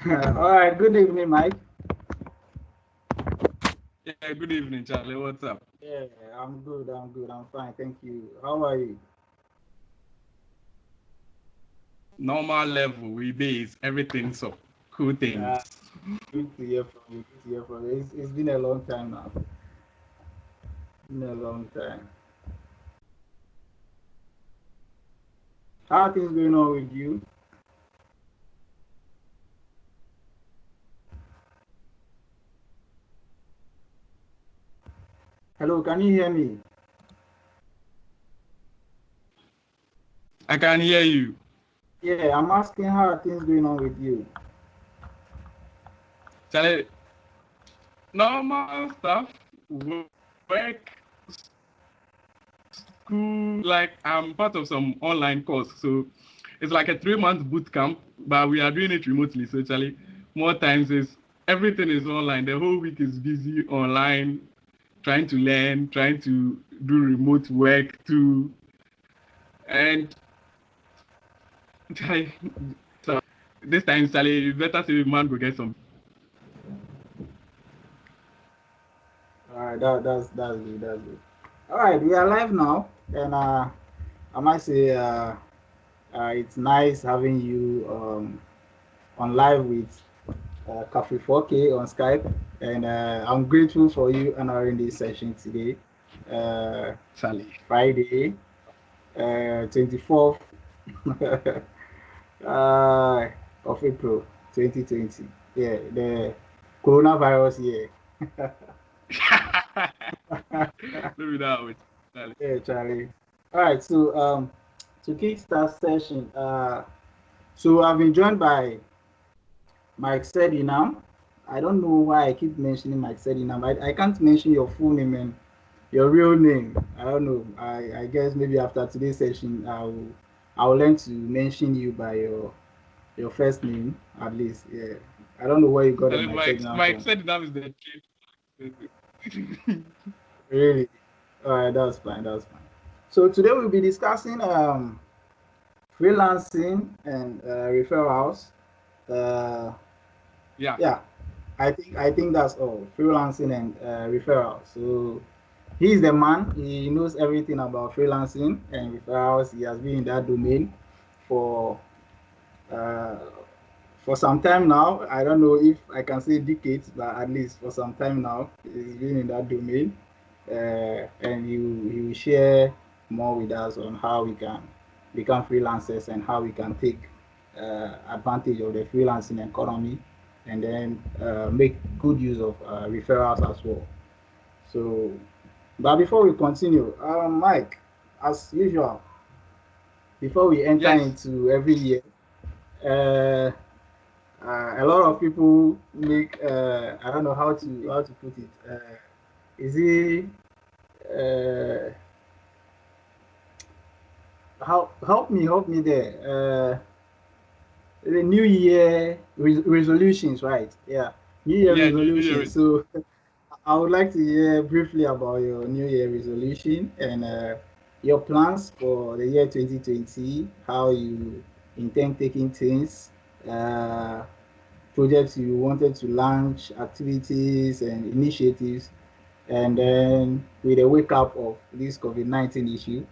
All right. Good evening, Mike. Yeah, good evening, Charlie. What's up? Yeah, I'm good. I'm good. I'm fine. Thank you. How are you? Normal level, we base everything so cool Uh, things. Good to hear from you. Good to hear from you. It's been a long time now. Been a long time. How are things going on with you? Hello, can you hear me? I can hear you. Yeah, I'm asking how are things going on with you? Charlie, normal stuff, work, school. Like I'm part of some online course, so it's like a 3 month boot camp, but we are doing it remotely. So Charlie, more times is everything is online. The whole week is busy online, trying to learn, trying to do remote work too, and Charlie, so this time, Charlie, you better say man go get some. All right, that's good. That's good. All right, we are live now, and I might say it's nice having you on live with Kafui4k on Skype, and I'm grateful for you honoring this session today, uh, Charlie. Friday, 24th uh, of April 2020. Yeah, the coronavirus year. Maybe that way, Charlie. Yeah, Charlie. All right, so to kickstart session, so I've been joined by MicSedinam. I don't know why I keep mentioning MicSedinam. I can't mention your full name and your real name. I don't know. I guess maybe after today's session, I'll learn to mention you by your first name at least. Yeah. I don't know where you got the Charlie, MicSedinam Mike from. said that is the chief. Really? All right, that's fine. That's fine. So today we'll be discussing freelancing and referrals. Uh, Yeah. yeah, I think that's all. Freelancing and referrals. So he's the man. He knows everything about freelancing and referrals. He has been in that domain for uh, for some time now. I don't know if I can say decades, but at least for some time now, he's been in that domain, and he will share more with us on how we can become freelancers and how we can take advantage of the freelancing economy, and then make good use of referrals as well. So, but before we continue, Mike, as usual, before we enter Yes. into every year, uh, a lot of people make I don't know how to put it. Is it uh, help me there? The New Year resolutions, right? Yeah, New Year Yeah, New Year. resolutions. So I would like to hear briefly about your New Year resolution and your plans for the year 2020. How you intend taking things. Uh, Projects you wanted to launch, activities and initiatives, and then with a wake up of this COVID-19 issue,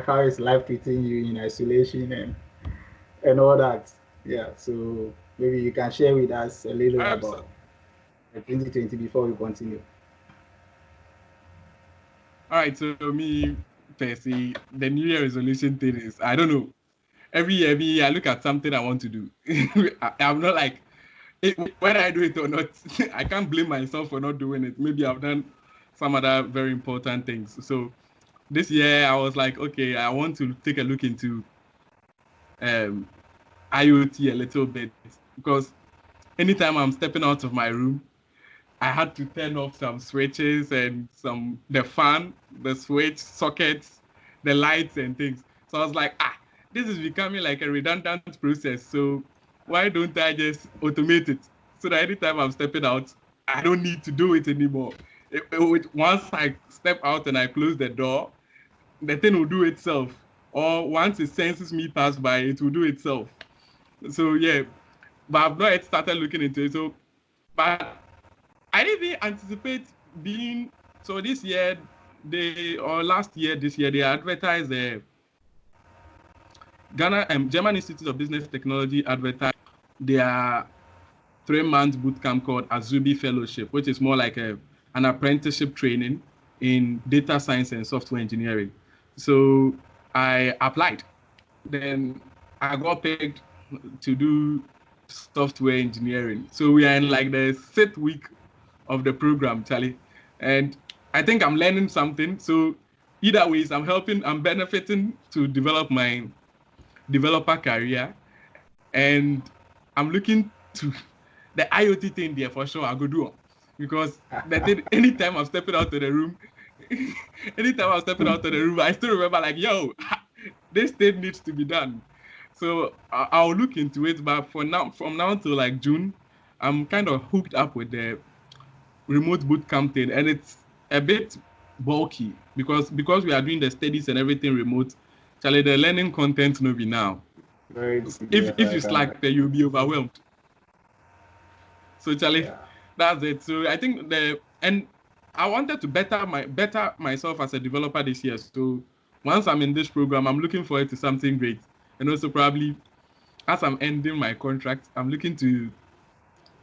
how is life treating you in isolation and all that? Yeah, so maybe you can share with us a little So, about 2020 before we continue. all right. So me, per se, the New Year resolution thing is I don't know. Every year I look at something I want to do. I'm not like whether I do it or not. I can't blame myself for not doing it. Maybe I've done some other very important things. So this year I was like, okay, I want to take a look into um, IoT a little bit because anytime I'm stepping out of my room, I had to turn off some switches and the fan, the switch sockets, the lights and things. So I was like, this is becoming like a redundant process. So why don't I just automate it so that anytime I'm stepping out, I don't need to do it anymore. Once I step out and I close the door, the thing will do itself. Or once it senses me pass by, it will do itself. So yeah, but I've not yet started looking into it. So, but I didn't anticipate being so this year. Last year, this year they advertised the German Institute of Business Technology advertised their 3-month bootcamp called Azubi Fellowship, which is more like an apprenticeship training in data science and software engineering. So I applied. Then I got picked to do software engineering. So we are in like the 6th week of the program, Charlie. And I think I'm learning something. So either ways, I'm benefiting to develop my developer career. And I'm looking to the IoT thing there for sure. I go do it. Because anytime I'm stepping out of the room, I still remember like, yo, this thing needs to be done. So I'll look into it. But from now to like June, I'm kind of hooked up with the remote bootcamp thing, and it's a bit bulky because we are doing the studies and everything remote. Charlie, the learning content no be now. If you slack there, you'll be overwhelmed. So Charlie, that's it. So I think and I wanted to better myself as a developer this year. So once I'm in this program, I'm looking forward to something great. And also probably as I'm ending my contract, I'm looking to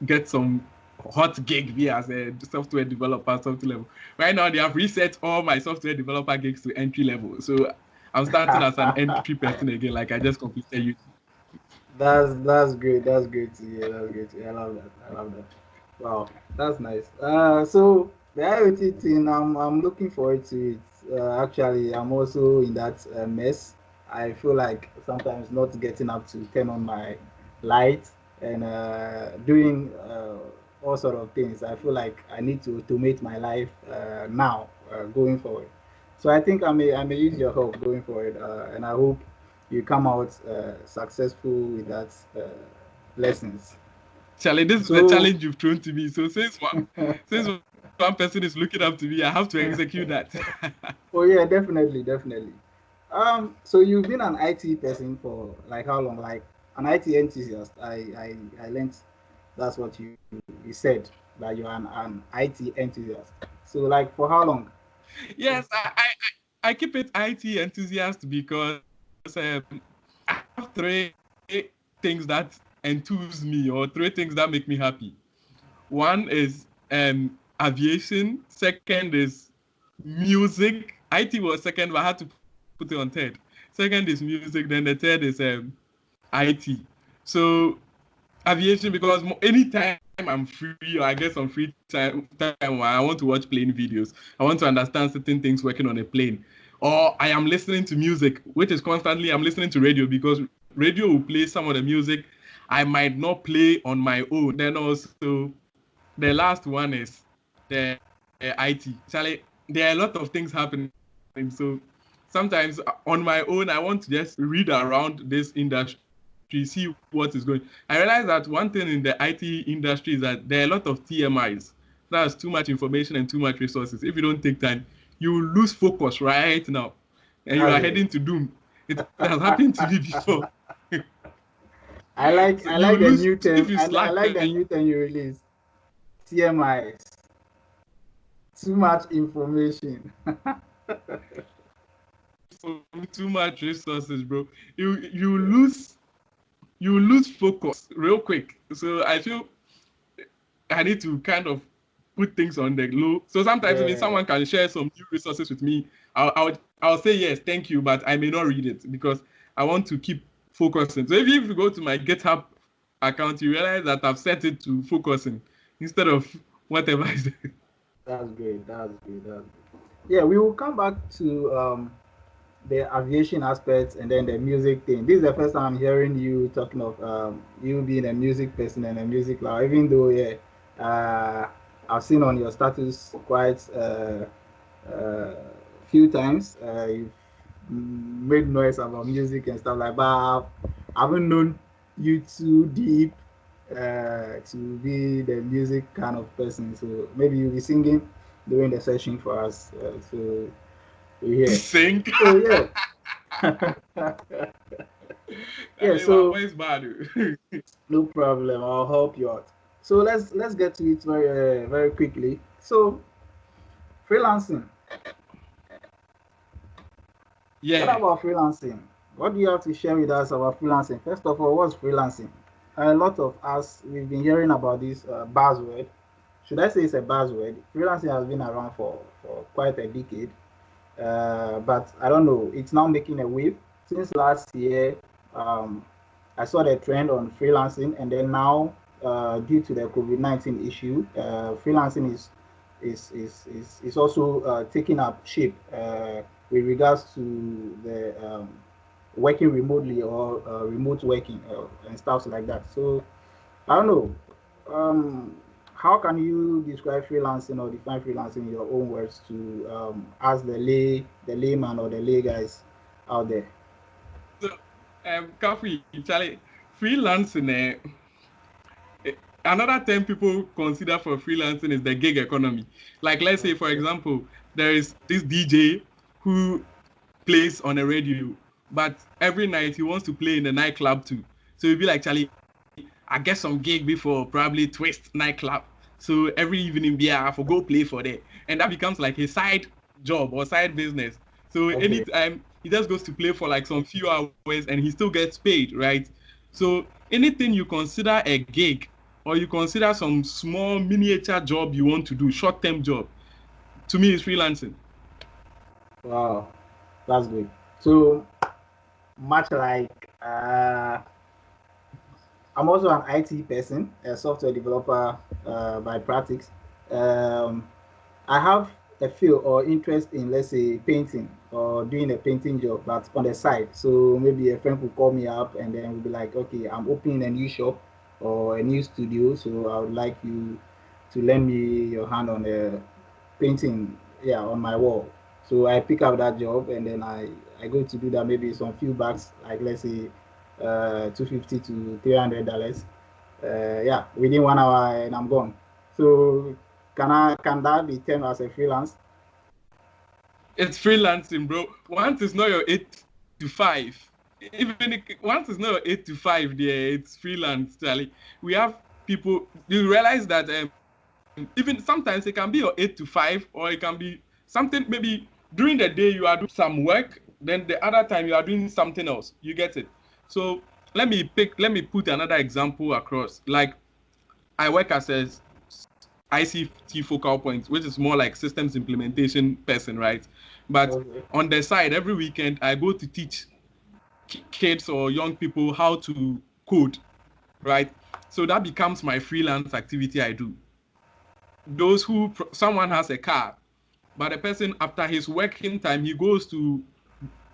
get some hot gig here as a software developer, software level. Right now, they have reset all my software developer gigs to entry level. So I'm starting as an entry person again, like I just completed you. That's great. That's great to hear. That's great to hear. I love that. Wow, that's nice. So the IoT thing, I'm looking forward to it. Actually, I'm also in that mess. I feel like sometimes not getting up to turn on my light and doing all sort of things. I feel like I need to automate my life now, going forward. So I think I may use your help going forward, and I hope you come out successful with that lessons. Charlie, this is the challenge you've thrown to me. So since one person is looking up to me, I have to execute that. Oh yeah, definitely. So you've been an IT person for like how long? Like an IT enthusiast. I learned that's what you said, that you're an IT enthusiast. So like for how long? Yes, I keep it IT enthusiast because I have 3 things that enthuse me, or 3 things that make me happy. One is aviation. Second is music. IT was second, but I had to put it on third. Second is music. Then the third is IT. So aviation, because anytime I'm free or I get some free time where I want to watch plane videos, I want to understand certain things working on a plane, or I am listening to music, which is constantly I'm listening to radio, because radio will play some of the music I might not play on my own. Then also the last one is the IT. Charlie, there are a lot of things happening. So sometimes on my own, I want to just read around this industry, see what is going. I realize that one thing in the IT industry is that there are a lot of TMIs. That's too much information and too much resources. If you don't take time, you will lose focus right now, and you are heading to doom. It has happened to me before. I like the new term. I like the new term you released. TMIs. Too much information. Too much resources, bro. You lose focus real quick. So I feel I need to kind of put things on the low. So sometimes when someone can share some new resources with me, I'll say yes, thank you, but I may not read it because I want to keep focusing. So if you go to my GitHub account, you realize that I've set it to focusing instead of whatever is there. That's great. Yeah, we will come back to the aviation aspects and then the music thing. This is the first time I'm hearing you talking of you being a music person and a music lover, even though I've seen on your status quite few times you've made noise about music and stuff like that. I haven't known you too deep to be the music kind of person. So maybe you'll be singing during the session for us. So we hear. Sing. So yeah. Yeah, Charlie, my so voice bad. no problem. I'll help you out. So let's get to it very quickly. So freelancing. What Yeah. about freelancing? What do you have to share with us about freelancing? First of all, what's freelancing? A lot of us we've been hearing about this buzzword. Should I say it's a buzzword? Freelancing has been around for quite a decade, but I don't know. It's now making a wave. Since last year, um, I saw the trend on freelancing, and then now, due to the COVID-19 issue, freelancing is also taking up shape with regards to the working remotely or remote working and stuff like that. So I don't know. Um, how can you describe freelancing or define freelancing in your own words to ask the layman or the lay guys out there? So, Kafui, Charlie, freelancing, another term people consider for freelancing is the gig economy. Like, let's say, for Okay. example, there is this DJ who plays on a radio, but every night he wants to play in the nightclub too. So he'll be like, Charlie, I get some gig before probably Twist nightclub. So every evening, yeah, I for go play for that. And that becomes like a side job or side business. So Okay. anytime he just goes to play for like some few hours and he still gets paid, right? So anything you consider a gig or you consider some small miniature job you want to do, short-term job, to me is freelancing. Wow, that's good. So much like I'm also an IT person, a software developer by practice. Um, I have a feel or interest in, let's say, painting or doing a painting job, but on the side. So maybe a friend could call me up and then we'll be like, okay, I'm opening a new shop or a new studio. So I would like you to lend me your hand on the painting, yeah, on my wall. So I pick up that job and then I go to do that maybe some few bucks, like let's say 250 to $300. Yeah, within 1 hour and I'm gone. So can that be termed as a freelance? It's freelancing, bro. Once it's not your 8 to 5, once it's not your 8 to 5, there it's freelance, Charlie. We have people. You realize that even sometimes it can be your 8 to 5, or it can be something maybe during the day you are doing some work, then the other time you are doing something else. You get it? So let me put another example across. Like I work as a ICT focal point, which is more like systems implementation person, right? But Okay. on the side, every weekend I go to teach kids or young people how to code, right? So that becomes my freelance activity I do. Those who someone has a car, but the person after his working time he goes to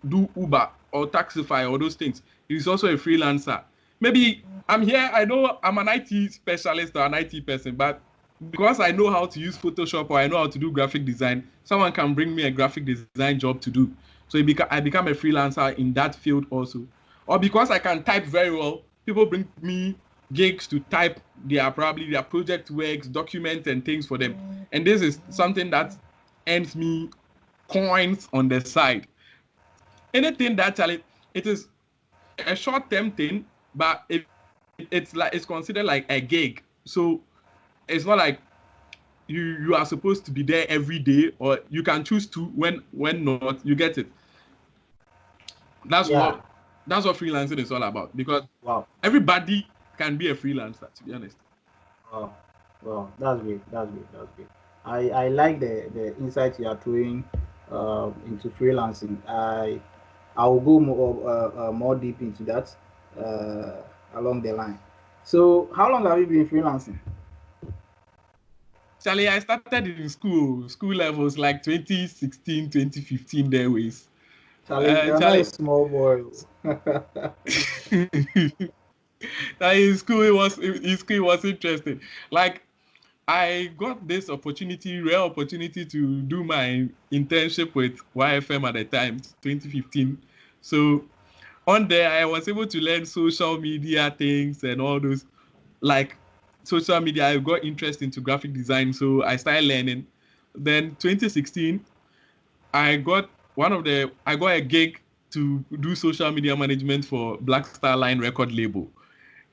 do Uber or Taxify or those things. He's also a freelancer. Maybe I'm here, I know I'm an IT specialist or an IT person, but because I know how to use Photoshop or I know how to do graphic design, someone can bring me a graphic design job to do. So I become a freelancer in that field also. Or because I can type very well, people bring me gigs to type probably their project works, documents, and things for them. And this is something that earns me coins on the side. Anything that challenge, it is a short-term thing, but it's considered like a gig. So it's not like you are supposed to be there every day, or you can choose to when not. You get it? That's Yeah. what that's what freelancing is all about. Because Wow. everybody can be a freelancer, to be honest. Wow. Wow. That's great. That's great. That's great. I like the insight you are throwing into freelancing. I will go more deep into that uh, along the line. So, how long have you been freelancing? Charlie, I started in school levels like 2016, 2015 there ways. Charlie, you're not a Charlie, small boy. that in school it was interesting. Like I got this opportunity, rare opportunity to do my internship with YFM at the time, 2015. So on there, I was able to learn social media things and all those, like social media. I got interest into graphic design, so I started learning. Then 2016, I got I got a gig to do social media management for Black Star Line record label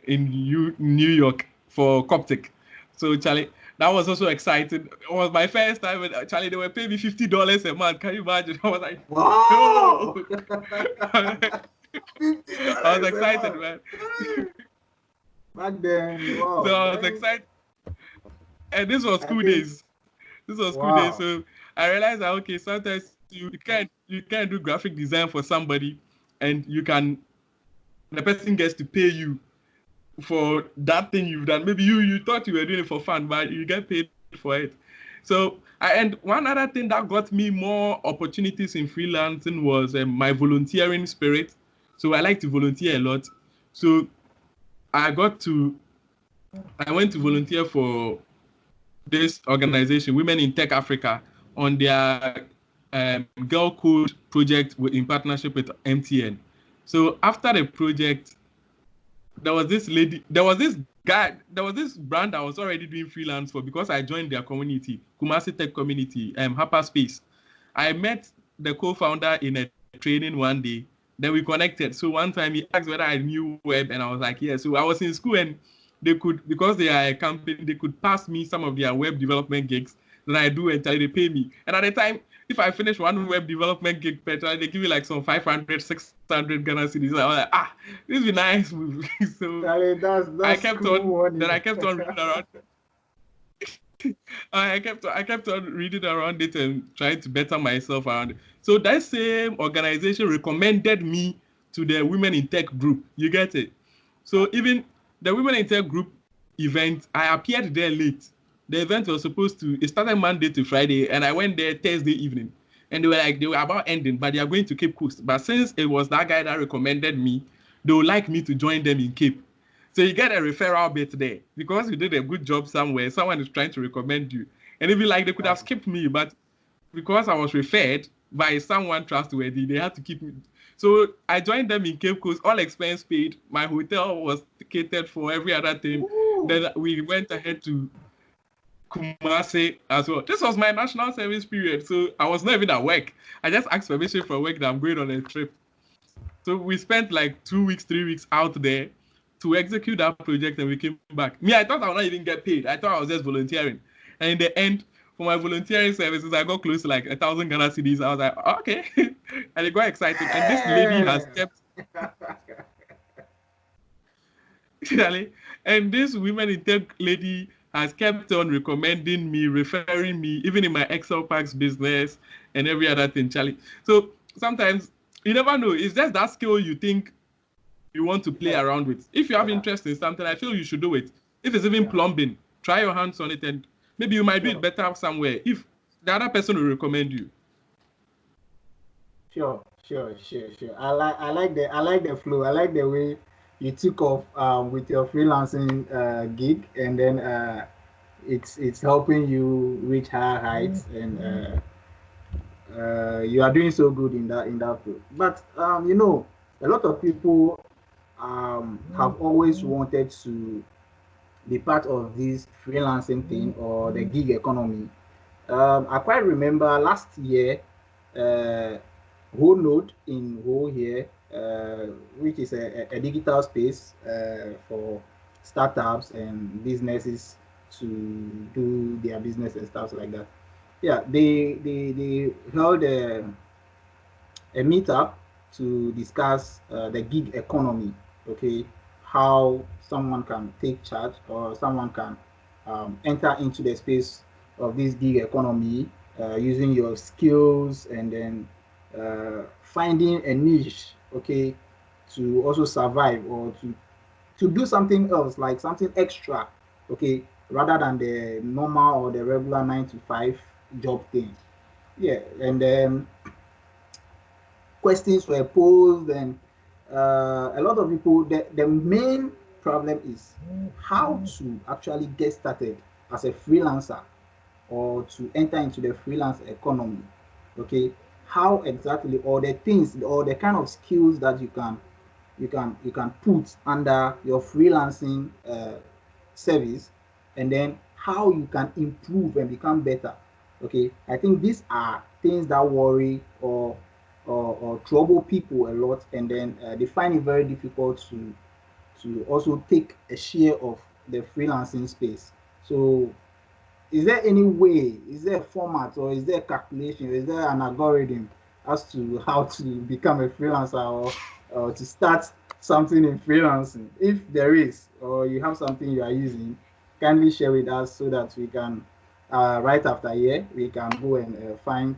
in New York for Coptic. So Charlie, that was also exciting. It was my first time, and Charlie, they were paying me $50 a month. Can you imagine? I was like, wow. no. $50 I was excited, man. Back then, wow. So I was excited. And this was school days. This was school days. So I realized that, okay, sometimes you can't do graphic design for somebody, and the person gets to pay you for that thing you've done. Maybe you thought you were doing it for fun, but you get paid for it. So and one other thing that got me more opportunities in freelancing was my volunteering spirit. So I like to volunteer a lot. So I went to volunteer for this organization, Women in Tech Africa, on their Girl Code project in partnership with MTN. So after the project, there was this brand I was already doing freelance for because I joined their community, Kumasi Tech community, Hyperspace. I met the co-founder in a training one day. Then we connected. So one time he asked whether I knew web, and I was like, yeah. So I was in school, and they could, because they are a company, they could pass me some of their web development gigs. Then I do until they pay me. And at the time, if I finish one web development gig per time, they give me like some 500, 600 Ghana cedis. I was like, this would be nice. So Charlie, that's I kept cool on. money. Then I kept on reading around. I kept on reading around it and trying to better myself around it. So that same organization recommended me to the Women in Tech group. You get it? So even the Women in Tech group event, I appeared there late. The event was it started Monday to Friday, and I went there Thursday evening. And they were about ending, but they are going to Cape Coast. But since it was that guy that recommended me, they would like me to join them in Cape. So you get a referral bit there. Because you did a good job somewhere, someone is trying to recommend you. And if you like, they could have skipped me, but because I was referred by someone trustworthy, they had to keep me. So I joined them in Cape Coast, all expense paid. My hotel was catered for, every other thing. Ooh. Then we went ahead to Kumasi as well. This was my national service period, so I was not even at work. I just asked permission for work that I'm going on a trip. So we spent like 2 weeks, 3 weeks out there to execute that project, and we came back. Me, I thought I would not even get paid. I thought I was just volunteering. And in the end, for my volunteering services, I got close to like 1,000 Ghana cedis. I was like, okay. And it got excited. And this lady has kept... and this Women in Tech lady has kept on recommending me, referring me, even in my Excel Packs business and every other thing, Charlie. So sometimes you never know. It's just that skill you think you want to play around with. If you have interest in something, I feel you should do it. If it's even plumbing, try your hands on it, and maybe you might do it better somewhere if the other person will recommend you. Sure. I like the flow. I like the way you took off with your freelancing gig, and then it's helping you reach higher heights, and you are doing so good in that field. But a lot of people have always wanted to be part of this freelancing thing or the gig economy. I quite remember last year, Whole Node in Whole here, which is a digital space for startups and businesses to do their business and stuff like that. Yeah, they held a meetup to discuss the gig economy. Okay, how someone can take charge or someone can enter into the space of this gig economy using your skills, and then finding a niche, okay, to also survive or to do something else, like something extra, okay, rather than the normal or the regular 9 to 5 job thing. Yeah, and then questions were posed, and a lot of people, the main problem is how to actually get started as a freelancer or to enter into the freelance economy. Okay, how exactly, or the things or the kind of skills that you can put under your freelancing service, and then how you can improve and become better. Okay, I think these are things that worry or or trouble people a lot, and then they find it very difficult to also take a share of the freelancing space. So is there any way, is there a format, or is there a calculation, or is there an algorithm as to how to become a freelancer, or to start something in freelancing? If there is, or you have something you are using, kindly share with us so that we can, right after here, we can go and find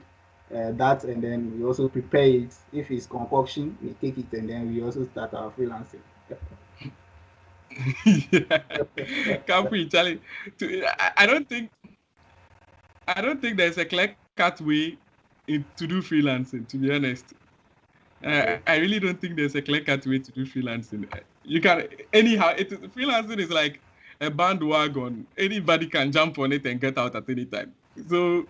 that, and then we also prepare it. If it's concoction, we take it, and then we also start our freelancing. Yeah. Kafui, Charlie, I don't think there's a clear-cut way to do freelancing, to be honest. Okay. I really don't think there's a clear-cut way to do freelancing. You can anyhow. Freelancing is like a bandwagon. Anybody can jump on it and get out at any time. So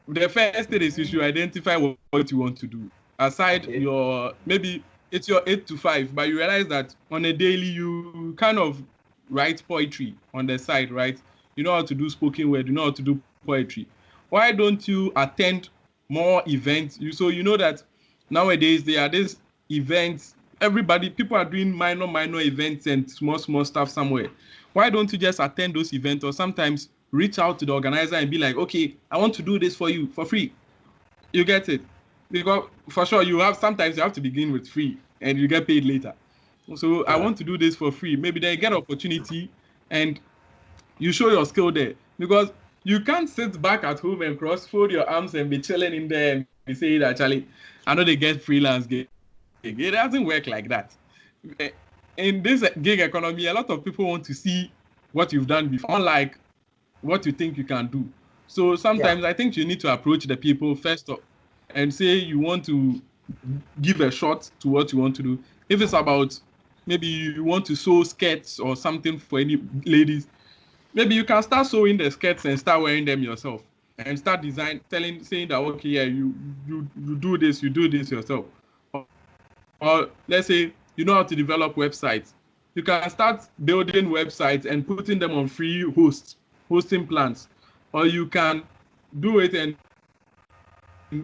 the first thing is you should identify what you want to do. Aside Okay. your maybe it's your 8 to 5, but you realize that on a daily you kind of write poetry on the side, right? You know how to do spoken word. You know how to do poetry. Why don't you attend more events? So you know that nowadays there are these events. People are doing minor events and small stuff somewhere. Why don't you just attend those events, or sometimes reach out to the organizer and be like, okay, I want to do this for you for free. You get it? Because for sure sometimes you have to begin with free and you get paid later. So I Yeah. want to do this for free. Maybe they get opportunity and you show your skill there, because you can't sit back at home and fold your arms and be chilling in there and be saying that, Charlie, I know they get freelance gig. It doesn't work like that. In this gig economy, a lot of people want to see what you've done before, unlike what you think you can do. So Yeah. sometimes I think you need to approach the people first up and say you want to give a shot to what you want to do. If it's about maybe you want to sew skirts or something for any ladies, maybe you can start sewing the skirts and start wearing them yourself and start saying that, okay, yeah, you you do this yourself. Or let's say you know how to develop websites. You can start building websites and putting them on free hosting plans. Or you can do it and,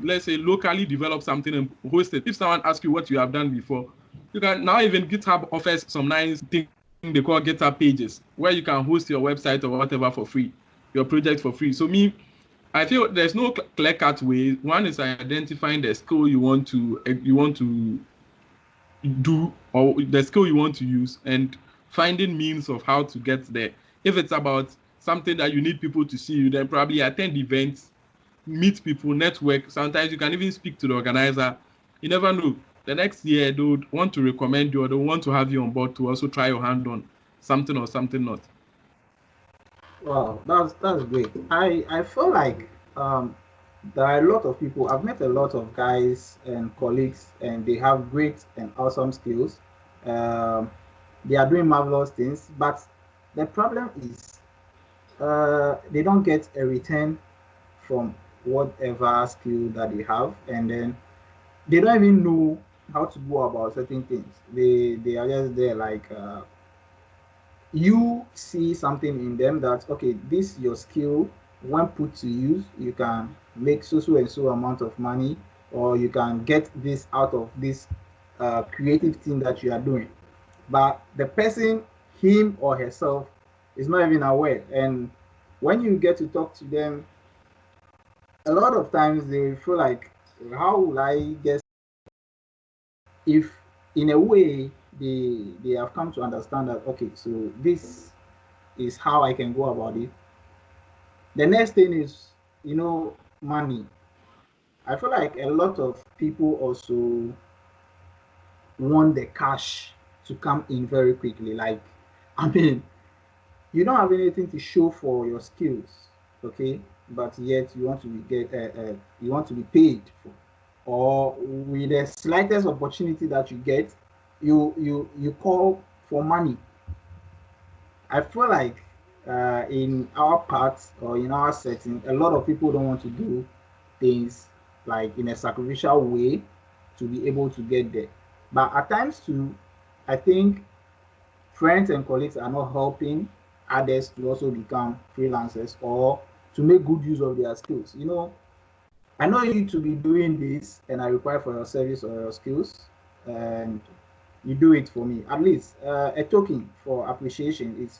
let's say, locally develop something and host it. If someone asks you what you have done before, you can now, even GitHub offers some nice thing they call GitHub pages where you can host your website or whatever for free, your project for free. So I feel there's no clear-cut way. One is identifying the skill you want to do, or the skill you want to use, and finding means of how to get there. If it's about something that you need people to see you, then probably attend events, meet people, network. Sometimes you can even speak to the organizer. You never know. The next year they would want to recommend you, or they want to have you on board to also try your hand on something or something not. Wow, that's great. I feel like there are a lot of people. I've met a lot of guys and colleagues, and they have great and awesome skills. Um, they are doing marvelous things, but the problem is they don't get a return from whatever skill that they have, and then they don't even know how to go about certain things. They are just there like you see something in them that okay, this your skill, when put to use you can make so and so amount of money, or you can get this out of this creative thing that you are doing, but the person, him or herself, is not even aware. And when you get to talk to them, a lot of times they feel like, how will I get, if in a way they have come to understand that okay, so this is how I can go about it. The next thing is, money. I feel like a lot of people also want the cash to come in very quickly. Like, I mean, you don't have anything to show for your skills, okay? But yet you want to you want to be paid for, or with the slightest opportunity that you get, you call for money. I feel like in our part or in our setting, a lot of people don't want to do things like in a sacrificial way to be able to get there. But at times too, I think friends and colleagues are not helping others to also become freelancers or to make good use of their skills. I know you to be doing this, and I require for your service or your skills, and you do it for me. At least a token for appreciation is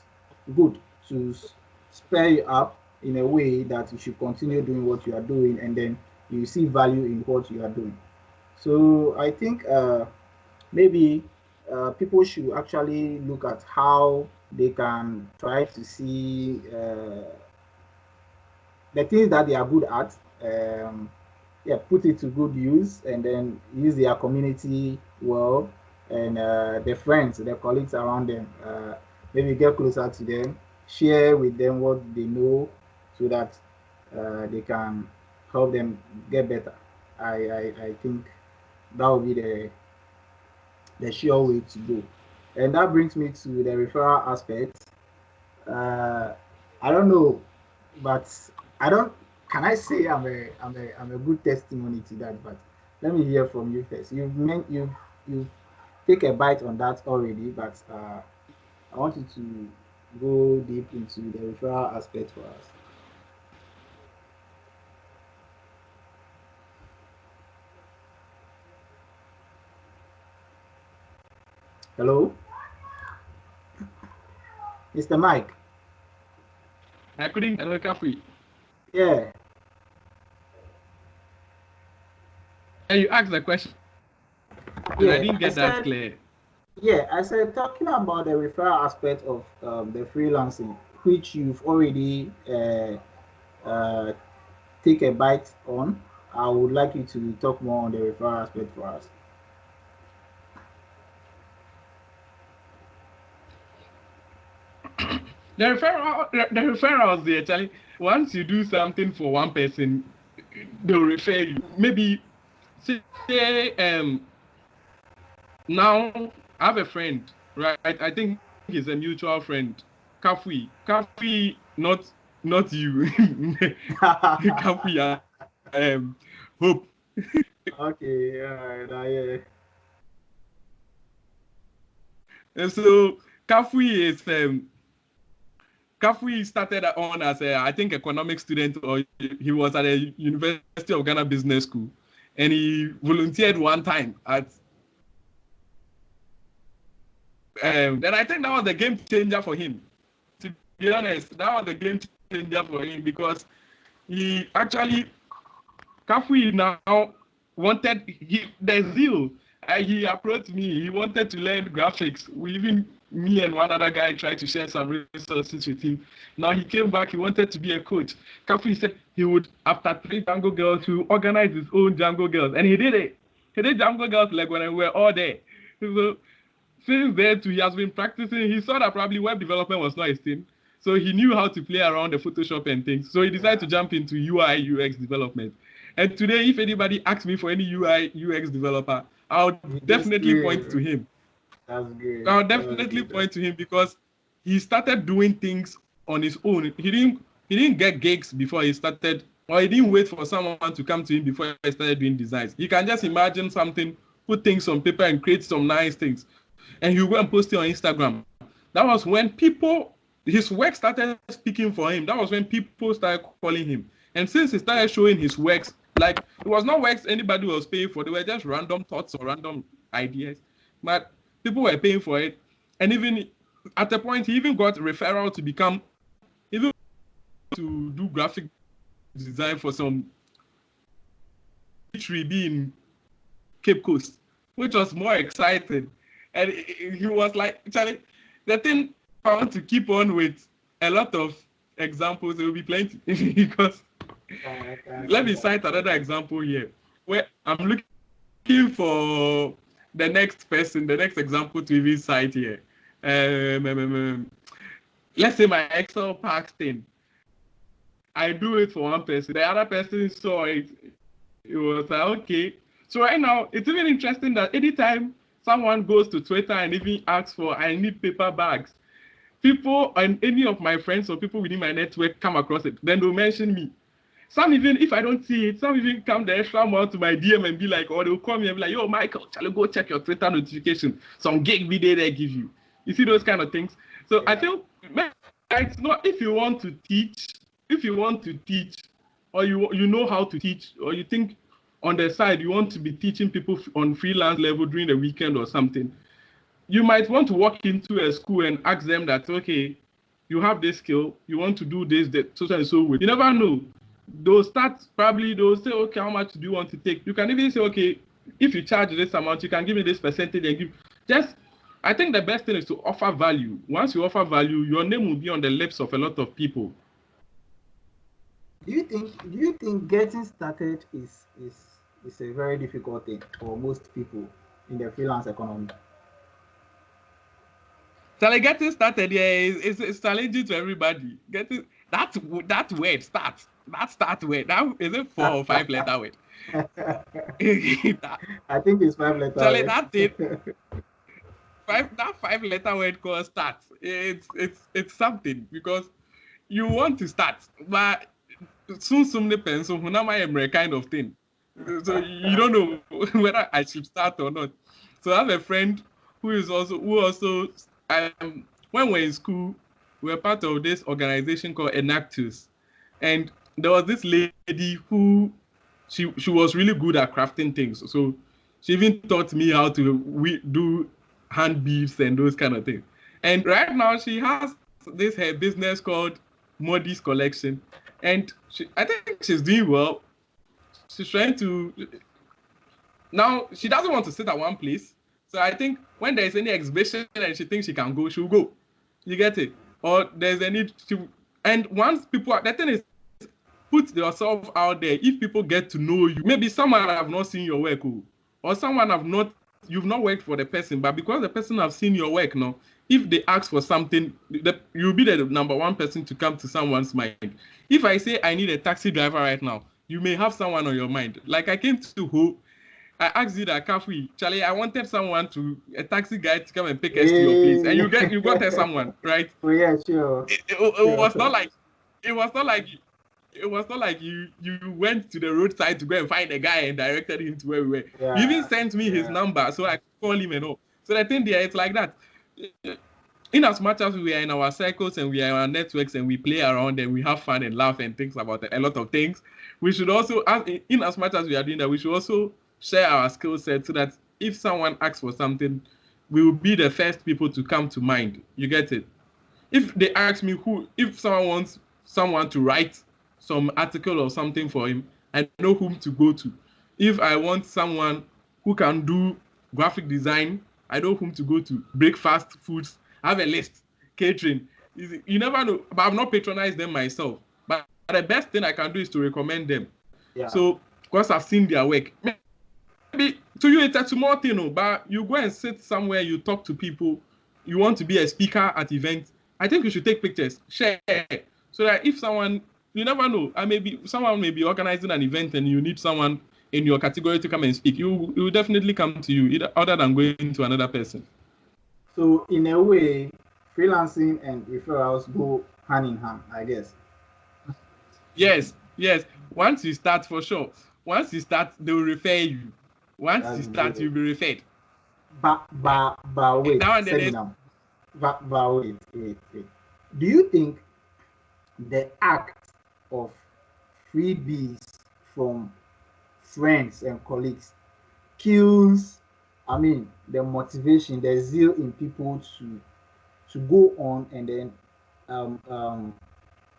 good to spur you up in a way that you should continue doing what you are doing, and then you see value in what you are doing. So I think maybe people should actually look at how they can try to see the things that they are good at. Yeah, put it to good use, and then use their community well, and their friends, their colleagues around them. Maybe get closer to them, share with them what they know, so that they can help them get better. I think that would be the sure way to go. And that brings me to the referral aspect. Uh, I don't know, but I don't. Can I say I'm a good testimony to that? But let me hear from you first. You've take a bite on that already, but I want you to go deep into the referral aspect for us. Hello, Mr. Mike. I couldn't. Hello, Kafui. Yeah. And you asked the question. Yeah, I didn't get that clear. Yeah, I said talking about the referral aspect of the freelancing, which you've already uh, take a bite on. I would like you to talk more on the referral aspect for us. The referrals, they actually, once you do something for one person, they'll refer you. Maybe say now I have a friend, right? I think he's a mutual friend. Kafui, not you. Kafui, Hope. Okay, yeah. And so Kafui started on as I think economic student, or he was at a University of Ghana Business School, and he volunteered one time at. Then I think that was the game changer for him. To be honest, that was the game changer for him, because he actually Kafui now wanted the zeal. He approached me. He wanted to learn graphics. Me and one other guy tried to share some resources with him. Now he came back. He wanted to be a coach. Kafui said he would, after 3 Django girls, he would organize his own Django girls, and he did it. He did Django girls like when we were all there. So since then, too, he has been practicing. He saw that probably web development was not his thing, so he knew how to play around the Photoshop and things. So he decided to jump into UI UX development. And today, if anybody asks me for any UI UX developer, I'll definitely point to him. That's great. I'll definitely point to him, because he started doing things on his own. He didn't get gigs before he started, or he didn't wait for someone to come to him before he started doing designs. You can just imagine something, put things on paper, and create some nice things, and he'll go and post it on Instagram. That was when his work started speaking for him. That was when people started calling him. And since he started showing his works, like, it was not works anybody was paying for, they were just random thoughts or random ideas, but people were paying for it. And even at a point, he even got referral to become, even to do graphic design for some tree in Cape Coast, which was more exciting. And he was like, Charlie, the thing I want to keep on with a lot of examples, there will be plenty, because let me cite another example here, where I'm looking for the next example to even cite here. Let's say my Excel pack thing. I do it for one person. The other person saw it. It was like, okay. So right now, it's even interesting that anytime someone goes to Twitter and even asks for, I need paper bags, people and any of my friends or people within my network come across it, then they'll mention me. Some, even if I don't see it, some even come the extra mile to my DM and be like, or they'll call me and be like, yo, Michael, shall we go check your Twitter notification? Some gig video they give you. You see those kind of things? So yeah. I feel it's not, if you want to teach, or you know how to teach, or you think on the side you want to be teaching people on freelance level during the weekend or something, you might want to walk into a school and ask them that, okay, you have this skill, you want to do this, that, so and so. You never know. They'll say, okay, how much do you want to take? You can even say, okay, if you charge this amount, you can give me this percentage and give. I think the best thing is to offer value. Once you offer value, your name will be on the lips of a lot of people. Do you think getting started is a very difficult thing for most people in the freelance economy? Getting started, yeah, it's challenging to everybody. Getting that word start. That start word. That is it 4 or 5 letter word. I think it's 5 letter Charlie, word. that's it. That 5 letter word called start. It's something, because you want to start, but soon depends on who am I kind of thing. So you don't know whether I should start or not. So I have a friend who also when we're in school, we were part of this organization called Enactus, and there was this lady who she was really good at crafting things. So she even taught me how to do hand beads and those kind of things. And right now she has her business called Modi's Collection, and I think she's doing well. She's trying to. Now she doesn't want to sit at one place, so I think when there's any exhibition and she thinks she can go, she'll go. You get it? Or there's any and once people, the thing is, put yourself out there. If people get to know you, maybe someone have not seen your work, or someone you've not worked for the person, but because the person have seen your work now, if they ask for something, you'll be the number one person to come to someone's mind. If I say I need a taxi driver right now, you may have someone on your mind. Like I came to Ho, I asked you that Kafui, Charlie, I wanted a taxi guy to come and pick us to your place, and you got there someone, right? Oh yeah, sure. It was not like you went to the roadside to go and find a guy and directed him to where we were. Yeah, You even sent me his number so I could call him and all. So the thing there, it's like that. In as much as we are in our circles and we are in our networks and we play around and we have fun and laugh and think about a lot of things, we should also, in as much as we are doing that, we should also share our skill set so that if someone asks for something, we will be the first people to come to mind. You get it? If they ask me if someone wants someone to write some article or something for him, I know whom to go to. If I want someone who can do graphic design, I know whom to go to. Breakfast foods, I have a list. Catering, you never know, but I've not patronized them myself. But the best thing I can do is to recommend them. Yeah. So, because I've seen their work. Maybe to you it's a small thing, but you go and sit somewhere, you talk to people, you want to be a speaker at events, I think you should take pictures, share, so that if someone, you never know, someone may be organizing an event and you need someone in your category to come and speak, you will definitely come to you, other than going to another person. So in a way, freelancing and referrals go hand in hand, I guess. Yes. Once you start, for sure. Once you start, they will refer you. Once you start, you'll be referred. But wait, Sedinam. But wait. Do you think the act of freebies from friends and colleagues kills, the motivation, the zeal in people to go on and then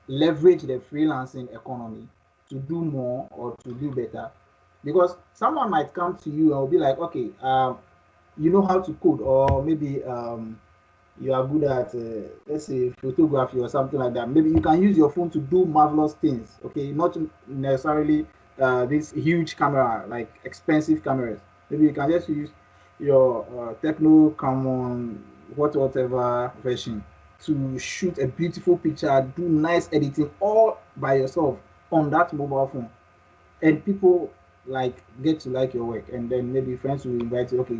leverage the freelancing economy to do more or to do better? Because someone might come to you and will be like, okay, you know how to code, or maybe you are good at let's say photography or something like that. Maybe you can use your phone to do marvelous things, okay, not necessarily this huge camera, like expensive cameras. Maybe you can just use your Techno Camon whatever version to shoot a beautiful picture, do nice editing all by yourself on that mobile phone, and people get to like your work, and then maybe friends will invite you, okay,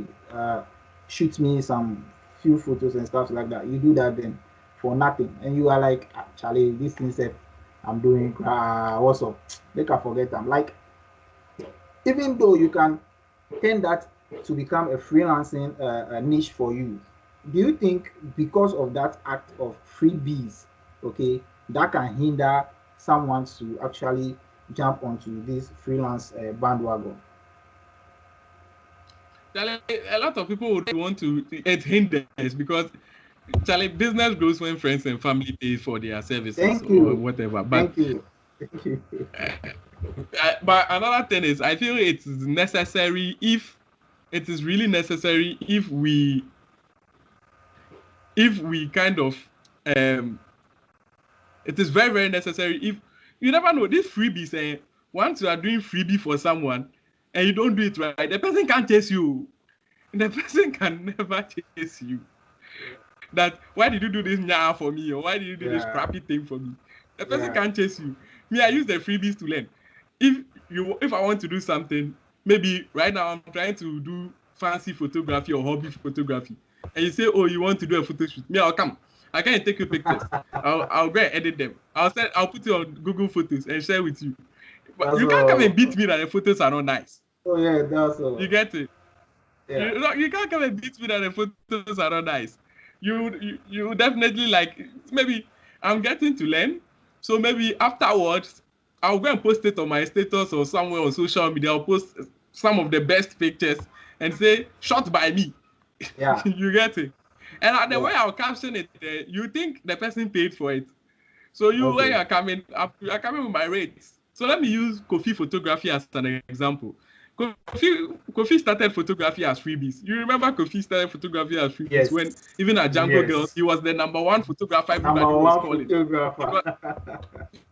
shoot me some few photos and stuff like that. You do that then for nothing, and you are like, Charlie, this thing said I'm doing, what's up? They can forget them. Like, even though you can turn that to become a freelancing niche for you, do you think because of that act of freebies, okay, that can hinder someone to actually jump onto this freelance bandwagon? Charlie, a lot of people would want to, it hinders because Charlie, business grows when friends and family pay for their services Thank or you. whatever. Thank you. Thank you. But another thing is, I feel it's necessary if it is really necessary if we kind of it is very, very necessary if you never know this freebie saying once you are doing freebie for someone and you don't do it right, the person can't chase you. The person can never chase you. That why did you do this now for me, or why did you do this crappy thing for me? The person can't chase you. Me, I use the freebies to learn. If I want to do something, maybe right now I'm trying to do fancy photography or hobby photography, and you say, oh, you want to do a photo shoot? Me, I'll come. I can take you pictures. I'll go and edit them. I'll put it on Google Photos and share with you. But you can't come and beat me that the photos are not nice. Oh yeah, that's all. You get it? Yeah. You can't come and beat me that the photos are not nice. You definitely like, maybe I'm getting to learn, so maybe afterwards I'll go and post it on my status or somewhere on social media. I'll post some of the best pictures and say shot by me. Yeah. You get it? And the way I'll caption it, you think the person paid for it, so when you're coming with my rates. So let me use Kofi photography as an example. Kofi started photography as freebies. You remember Kofi started photography as freebies when even at Django Girls, he was the #1 photographer everybody was calling.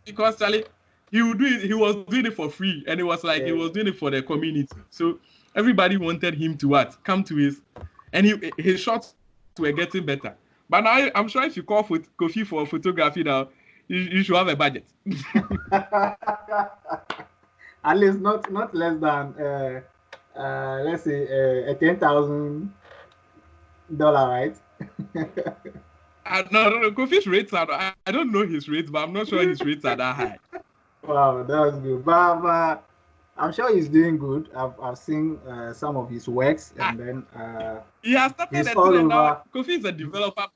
Because Charlie, he would do it. He was doing it for free, and it was like he was doing it for the community. So everybody wanted him to come to and his shots were getting better. But now I'm sure if you call Kofi for photography now, you should have a budget. At least not less than let's say a $10,000, right? No. Kofi's rates are. I don't know his rates, but I'm not sure his rates are that high. Wow, that's good. But I'm sure he's doing good. I've seen some of his works, and then he has started a thing now. Kofi is a developer.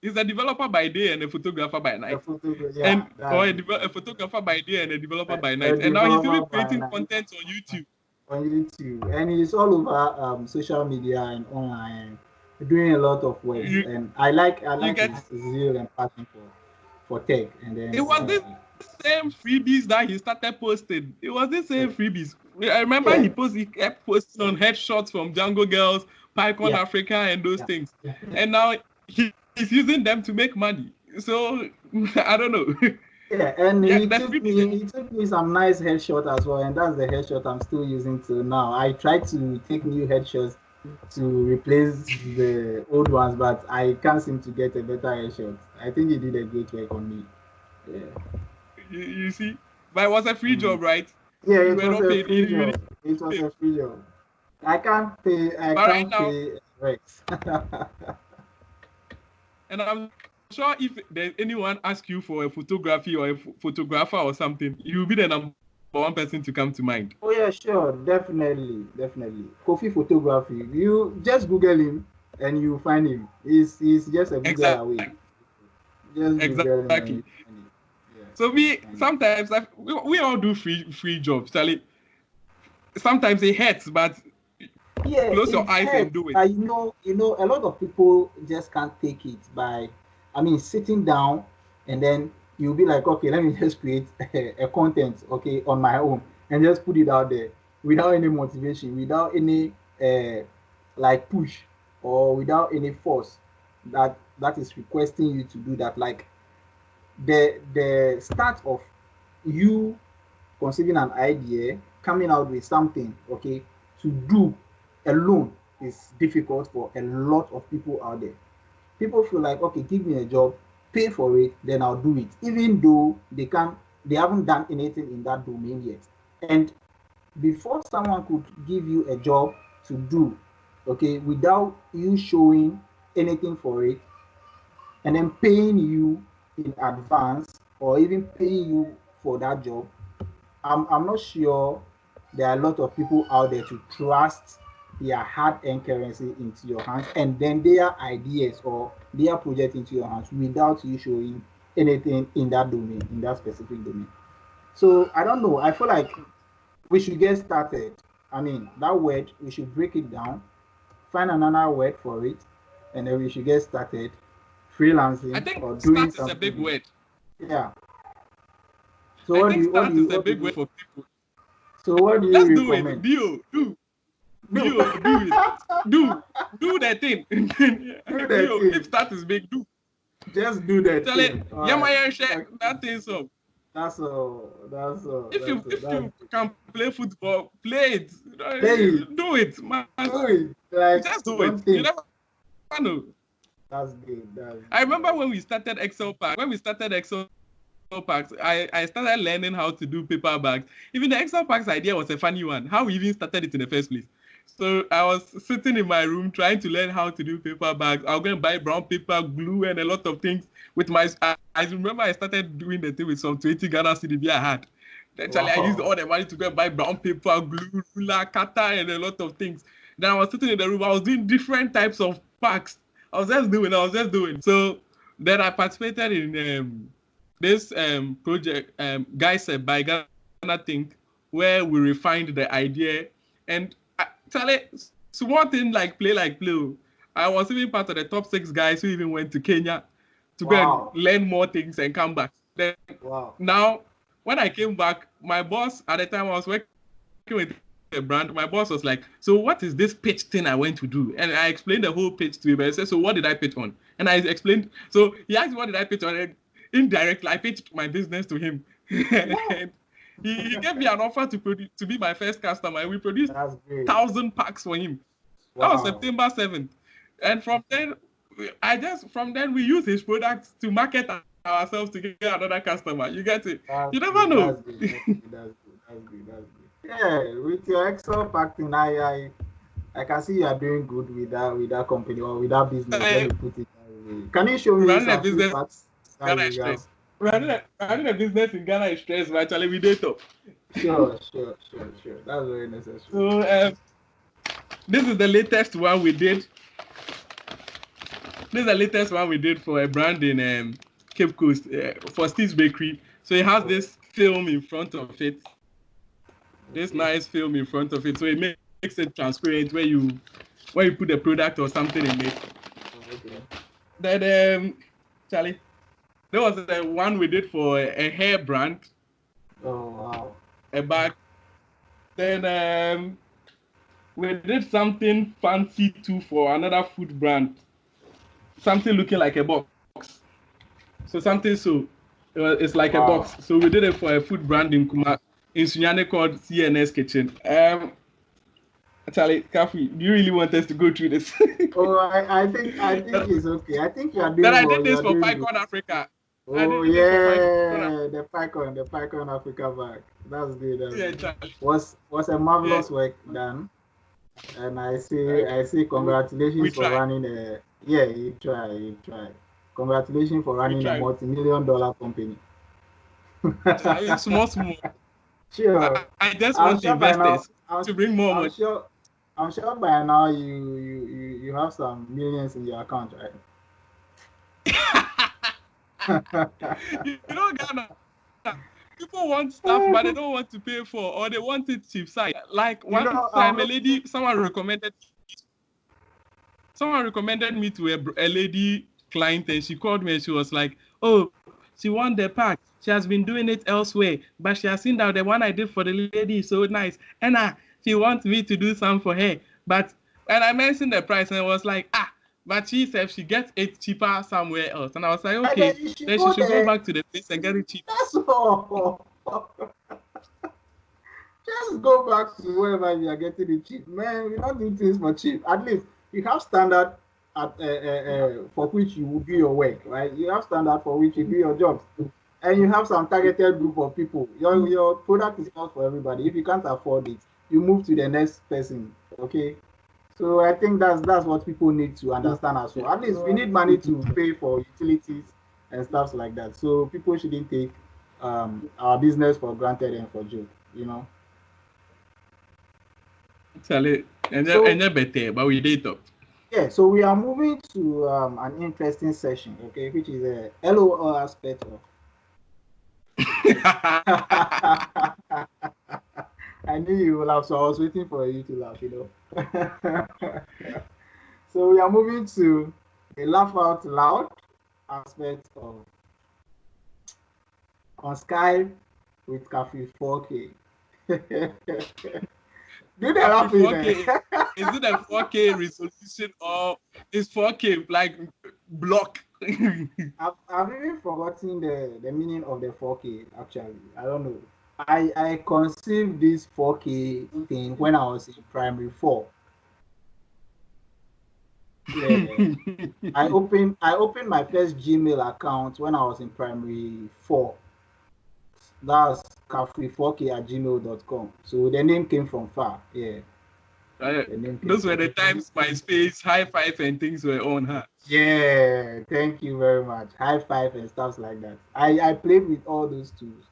He's a developer by day and a photographer by night. A photographer by day and a developer by night. And now he's even creating content on YouTube. And he's all over social media and online, doing a lot of work. And I like his zeal and passion for tech. And then it was this same freebies that he started posting. It was the same freebies. I remember he kept posting on headshots from Django Girls, PyCon Africa, and those things. And now he's using them to make money. So I don't know. Yeah, and he took me some nice headshots as well, and that's the headshot I'm still using till now. I tried to take new headshots to replace the old ones, but I can't seem to get a better headshot. I think he did a great work on me. Yeah. You see, but it was a free job, right? Yeah, it was a free job. It was a free job. I can't pay. Pay Rex. And I'm sure if there's anyone ask you for a photography or a photographer or something, you'll be the #1 person to come to mind. Oh yeah, sure, definitely. Kofi photography. You just Google him and you find him. He's just a Google away. Just exactly. So sometimes we all do free jobs, Charlie. Sometimes it hurts, but close your eyes and do it. You know, a lot of people just can't take it by, sitting down and then you'll be like, okay, let me just create a content, on my own and just put it out there without any motivation, without any push or without any force that is requesting you to do that. Like the start of you conceiving an idea, coming out with something, to do alone is difficult for a lot of people out there. People feel like, okay, give me a job, pay for it, then I'll do it, even though they haven't done anything in that domain yet. And before someone could give you a job to do, without you showing anything for it, and then paying you in advance or even paying you for that job, I'm not sure there are a lot of people out there to trust their hard-earned currency into your hands and then their ideas or their project into your hands without you showing anything in that domain, in that specific domain. So I don't know. I feel like we should get started. I mean, that word, we should break it down, find another word for it, and then we should get started I freelancing think or doing start is a big something. word. Yeah. So I what do think you what do start is you a what do big word you for people. so what do Let's you do it. recommend? Do Do it. Do the thing. do that If thing. start is big, do. Just do that Tell it. thing. All right. Yamaya share Okay. that thing so. That's all. That's all. If you That's all. if That's you can play football, play it. play it. Do it, man. Do it. Like Just do it. don't You think. never know. That's good. That's I good. remember when we started Excel Pack. When we started Excel Packs, I started learning how to do paper bags. Even the Excel Packs idea was a funny one. How we even started it in the first place. So I was sitting in my room trying to learn how to do paper bags. I was going to buy brown paper, glue, and a lot of things. With my, I remember I started doing the thing with some 20 Ghana CDB I had. Actually, I used Wow. all the money to go and buy brown paper, glue, ruler, cutter, and a lot of things. Then I was sitting in the room. I was doing different types of packs. I was just doing. So then I participated in this project, guys by Ghana Think, where we refined the idea. And Charlie, small thing like play. I was even part of the top 6 guys who even went to Kenya to go and Wow. learn more things and come back. Then Wow. now, when I came back, my boss at the time I was working with a brand. My boss was like, "So what is this pitch thing I went to do?" And I explained the whole pitch to him. And I said, "So what did I pitch on?" And I explained. So he asked, "What did I pitch on?" And indirectly, I pitched my business to him. And he gave me an offer to be my first customer. And we produced That's great. 1,000 packs for him. That was Wow. September 7th. And from then we use his products to market ourselves to get another customer. You get it? You never know. That's good. Yeah, with your Excel packing, I can see you are doing good with that company or with that business. Let me put it that way. Can you show me Running a some few business facts in that Ghana you is have? stress. Running a business in Ghana is stress, but actually we did top. Sure. That's very necessary. So this is the latest one we did. This is the latest one we did for a brand in Cape Coast for Steve's Bakery. So it has this film in front of it. This nice film in front of it. So it makes it transparent where you put the product or something in it. Okay. Then Charlie, there was the one we did for a hair brand. Oh wow. A bag. Then we did something fancy too for another food brand. Something looking like a box. So it's like a box. So we did it for a food brand in Sunyani called CNS Kitchen. Charlie, Kafui, do you really want us to go through this? I think it's okay. I think you are doing Then I well. did this for PyCon Africa. Oh yeah, the PyCon Africa bag. That's good. Charlie. Was a marvelous work done, and I say congratulations for running a. Yeah, you try. Congratulations for running a multi-million-dollar company. It's small. Sure. I just want investors to bring more money. I'm sure by now you have some millions in your account, right? Ghana, people want stuff, but they don't want to pay for, or they want it cheap side. Like one time, someone recommended me to a lady client, and she called me and she was like, "Oh, she won the pack. She has been doing it elsewhere, but she has seen that the one I did for the lady is so nice, and she wants me to do some for her." And I mentioned the price, and I was like, but she said she gets it cheaper somewhere else. And I was like, okay, then she should go back to the place and get it cheap. That's all. Just go back to wherever you are getting it cheap. Man, we don't do things for cheap. At least you have standard for which you will do your work, right? You have standard for which you do your jobs. And you have some targeted group of people. Your product is not for everybody. If you can't afford it, you move to the next person, okay? So I think that's what people need to understand as well. At least we need money to pay for utilities and stuff like that. So people shouldn't take our business for granted and for joke, you know. Charlie, but we did talk. Yeah, so we are moving to an interesting session, okay, which is a LOL aspect of I knew you will laugh, so I was waiting for you to laugh, So we are moving to the laugh out loud aspect of on Skype with Kafui 4K. Do the laughing. 4K, is it a 4K resolution or is 4K like block? I've even forgotten the meaning of the 4K actually. I don't know. I conceived this 4K thing when I was in primary 4. Yeah. I opened my first Gmail account when I was in primary 4. That's kafui4k@gmail.com. So the name came from far. Yeah. The name came Those were the times MySpace, High Five, and things were on, huh? Yeah, thank you very much. High five and stuff like that. I played with all those tools.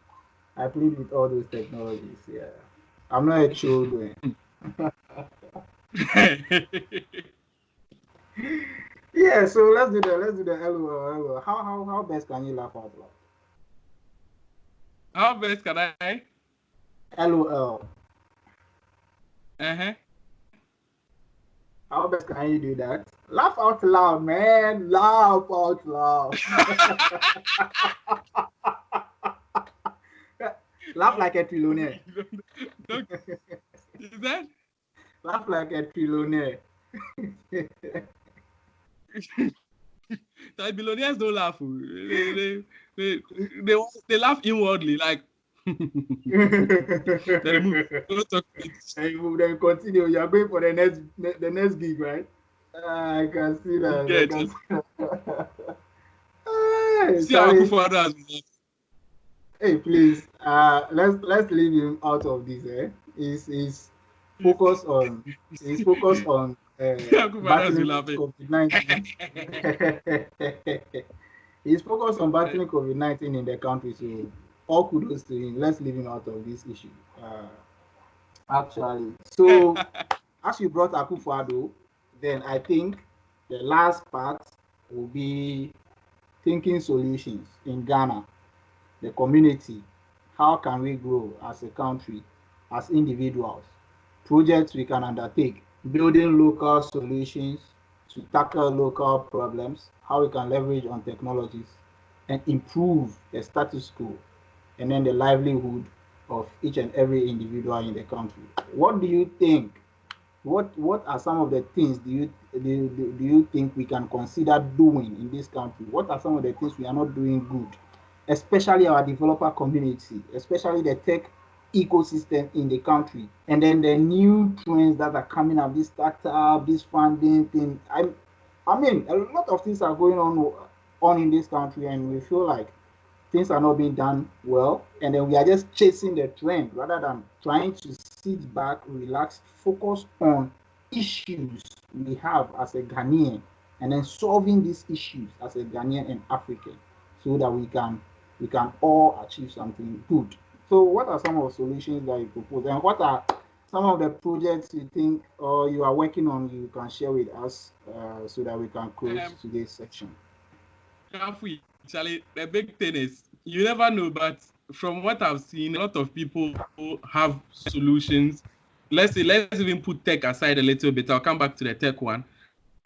I played with all those technologies. Yeah. I'm not a children. Yeah, so let's do the LOL. How best can you laugh out loud? How best can I? LOL. Uh-huh. How best can you do that? Laugh out loud, man. Laugh out loud. Laugh like a trillionaire. Is that? Laugh like a trillionaire. Like billionaires don't laugh. They laugh inwardly, like. Then move. Don't talk. And you move, then continue. You are going for the next gig, right? I can see that. Yeah, I can see our Akufo-Addo has been laughing. Hey, please. Let's leave him out of this. He's focused on battling COVID-19. He's focused on battling COVID-19 in the country. So all kudos to him. Let's leave him out of this issue. Actually, so as you brought Akufo-Addo, then I think the last part will be thinking solutions in Ghana, the community. How can we grow as a country, as individuals? Projects we can undertake, building local solutions to tackle local problems, how we can leverage on technologies and improve the status quo and then the livelihood of each and every individual in the country. What do you think? What are some of the things do you think we can consider doing in this country? What are some of the things we are not doing good, especially our developer community, especially the tech ecosystem in the country, and then the new trends that are coming up, this startup, this funding thing. I mean, a lot of things are going on in this country, and we feel like things are not being done well, and then we are just chasing the trend rather than trying to sit back, relax, focus on issues we have as a Ghanaian, and then solving these issues as a Ghanaian and African, so that we can all achieve something good. So, what are some of the solutions that you propose, and what are some of the projects you think or you are working on? You can share with us so that we can close today's section. Charlie, the big thing is you never know, but from what I've seen, a lot of people have solutions. Let's even put tech aside a little bit. I'll come back to the tech one.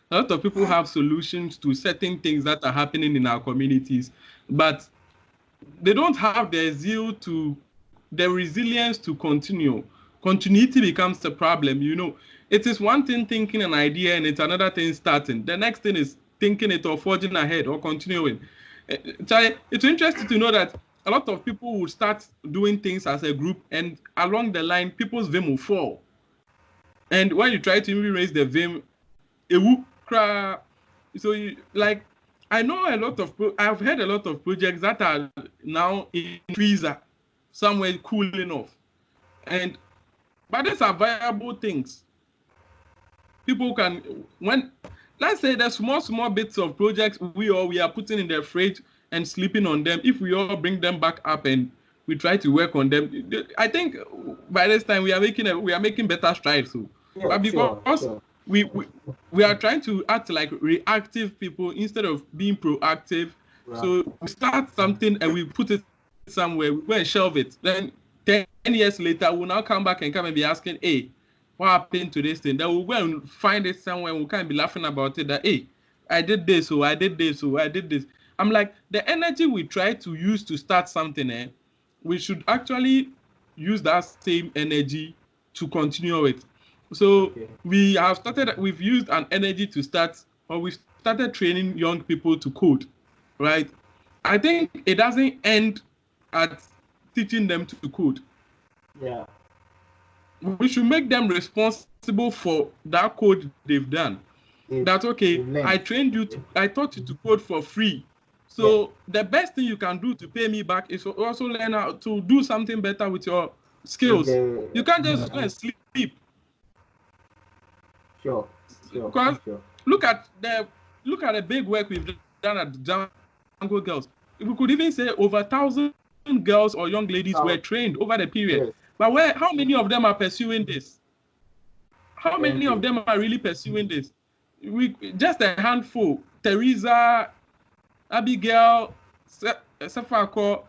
A lot of people have solutions to certain things that are happening in our communities, but they don't have the zeal the resilience to continue. Continuity becomes the problem. It is one thing thinking an idea and it's another thing starting. The next thing is thinking it or forging ahead or continuing. It's interesting to know that a lot of people will start doing things as a group, and along the line, people's vim will fall. And when you try to even raise the vim, it will cry. So, I know I've heard a lot of projects that are now in freezer, somewhere cooling off. But these are viable things. People can, let's say there's small bits of projects we are putting in the fridge and sleeping on them. If we all bring them back up and we try to work on them, I think by this time we are making better strides. So, yeah, but because sure. We are trying to act like reactive people instead of being proactive. Right. So we start something and we put it somewhere, we go and shelve it. Then 10 years later, we'll now come back and be asking, hey, what happened to this thing? Then we'll go and find it somewhere. We can't be laughing about it that, hey, I did this, I did this, I did this. I'm like, the energy we try to use to start something, we should actually use that same energy to continue it. So we've used an energy to start, or we've started training young people to code, right? I think it doesn't end at teaching them to code. Yeah. We should make them responsible for that code they've done. That's okay. I trained you I taught you to code for free. So the best thing you can do to pay me back is to also learn how to do something better with your skills. You can't just go and sleep. Sure. Because look at the big work we've done at Django Girls. We could even say over 1,000 girls or young ladies were trained over the period. Yes. But how many of them are pursuing this? How many of them are really pursuing this? Just a handful. Teresa, Abigail, Safako.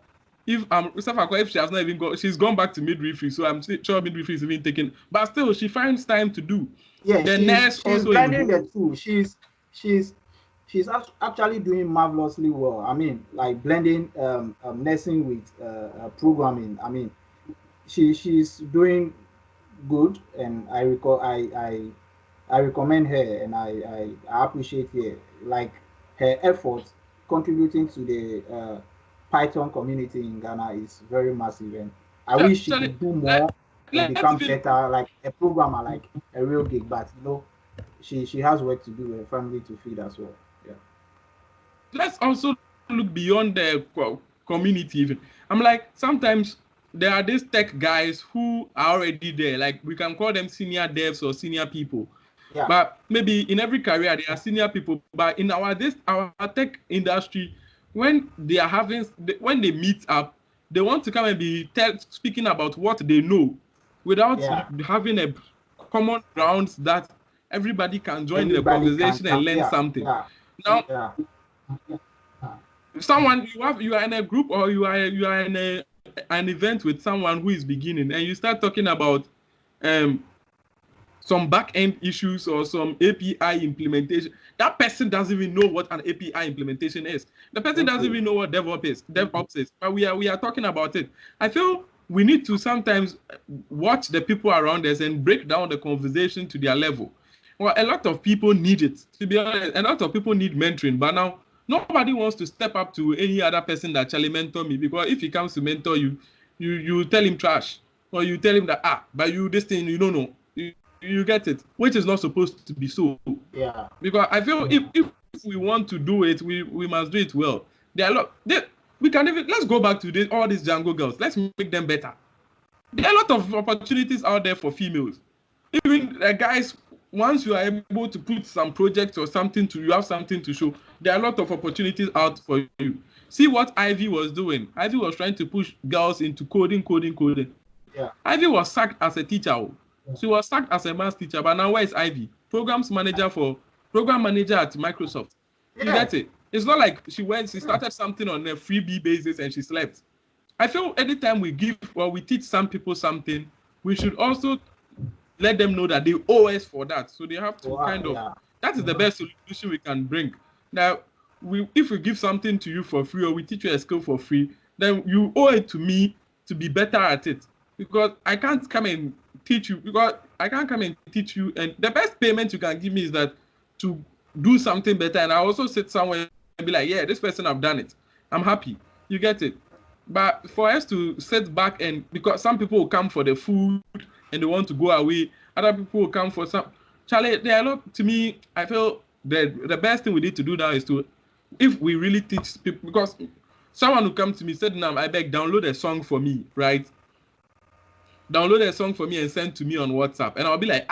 If she has not even gone, she's gone back to midwifery, so I'm sure midwifery is even taken. But still, she finds time to do. Yeah, she's blending the two. She's actually doing marvelously well. I mean, like blending nursing with programming. I mean, she's doing good, and I recommend her, and I appreciate her, like her efforts contributing to the Python community in Ghana is very massive, and I wish she could do more and become better, like a programmer, like a real gig. But she has work to do and family to feed as well. Yeah. Let's also look beyond the community. Even I'm like, sometimes there are these tech guys who are already there. Like we can call them senior devs or senior people. Yeah. But maybe in every career there are senior people. But in our tech industry, when they meet up, they want to come and be speaking about what they know, without having a common ground that everybody can join the conversation and learn something. Now, someone you are in a group, or you are in an event with someone who is beginning, and you start talking about some back-end issues or some API implementation. That person doesn't even know what an API implementation is. The person doesn't even know what DevOps is. But we are talking about it. I feel we need to sometimes watch the people around us and break down the conversation to their level. Well, a lot of people need it. To be honest, a lot of people need mentoring. But now, nobody wants to step up to any other person that actually mentor me, because if he comes to mentor you, you tell him trash, or you tell him that but you this thing you don't know. You get it, which is not supposed to be so. Yeah. Because I feel if we want to do it, we must do it well. There are a lot. We can even let's go back to all these Django girls. Let's make them better. There are a lot of opportunities out there for females. Even guys, once you are able to put some projects or something you have something to show. There are a lot of opportunities out for you. See what Ivy was doing. Ivy was trying to push girls into coding. Yeah. Ivy was sacked as a teacher. She was sacked as a math teacher, but now where is Ivy? Program manager at Microsoft. You get it? It's not like she started something on a freebie basis and she slept. I feel anytime we teach some people something, we should also let them know that they owe us for that. So they have to that is the best solution we can bring. Now, if we give something to you for free, or we teach you a skill for free, then you owe it to me to be better at it. Because I can't come and teach you, and the best payment you can give me is that to do something better, and I also sit somewhere and be like, yeah, this person have done it, I'm happy. You get it? But for us to sit back, and because some people will come for the food and they want to go away, other people will come for some Charlie, there are a lot. To me, I feel the best thing we need to do now is to, if we really teach people, because someone who comes to me said, I beg, download a song for me, right? Download a song for me and send to me on WhatsApp. And I'll be like,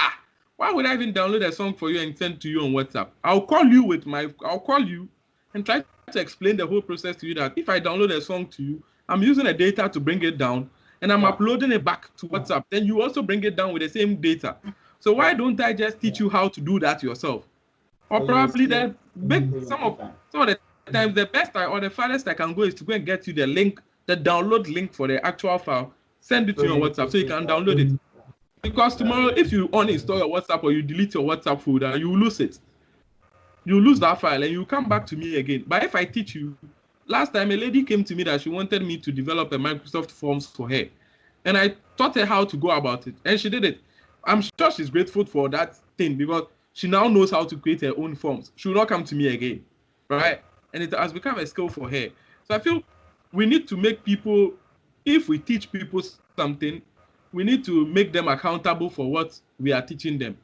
why would I even download a song for you and send to you on WhatsApp? I'll call you and try to explain the whole process to you, that if I download a song to you, I'm using the data to bring it down, and I'm uploading it back to WhatsApp. Then you also bring it down with the same data. So why don't I just teach you how to do that yourself? Or probably some of the times the best or the farthest I can go is to go and get you the link the download link for the actual file, send it to you on WhatsApp so you can download it. Because tomorrow, if you uninstall your WhatsApp or you delete your WhatsApp folder, you will lose it. You lose that file and you come back to me again. But if I teach you, last time a lady came to me that she wanted me to develop a Microsoft Forms for her. And I taught her how to go about it. And she did it. I'm sure she's grateful for that thing because she now knows how to create her own forms. She will not come to me again. Right? And it has become a skill for her. So I feel we need to make people, if we teach people something, we need to make them accountable for what we are teaching them.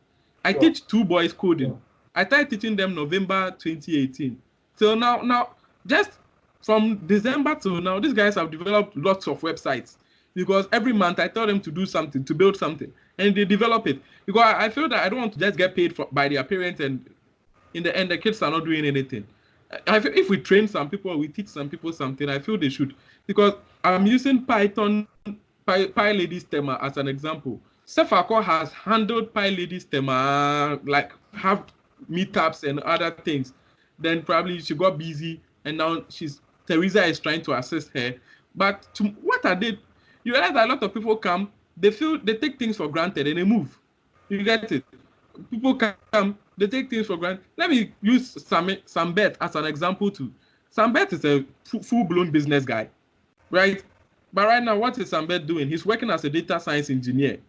I teach 2 boys coding. I started teaching them November 2018. So now, just from December till now, these guys have developed lots of websites because every month I tell them to do something, to build something, and they develop it. Because I feel that I don't want to just get paid by their parents, and in the end, the kids are not doing anything. I feel if we train some people, we teach some people something, I feel they should. Because I'm using Python PyLadies Tema as an example. Sefako has handled PyLadies Tema, like have meetups and other things. Then probably she got busy and now Teresa is trying to assist her. But what are they? You realize that a lot of people come, they take things for granted and they move. You get it? People come, they take things for granted. Let me use Sambet as an example too. Sambet is a full-blown business guy, right? But right now, what is Sambet doing? He's working as a data science engineer.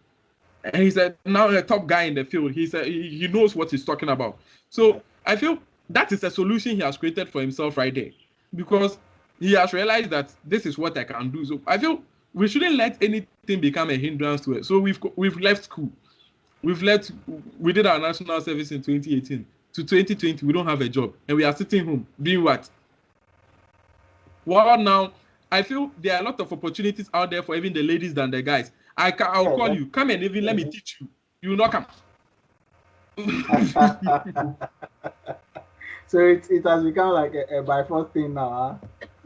And he's now a top guy in the field. He knows what he's talking about. So I feel that is a solution he has created for himself right there. Because he has realized that this is what I can do. So I feel we shouldn't let anything become a hindrance to it. So we've left school. We did our national service in 2018. To 2020, we don't have a job. And we are sitting home doing what? Well, now, I feel there are a lot of opportunities out there for even the ladies than the guys. I'll call you. Come and even let me teach you. You will not come. So it has become like a by force thing now,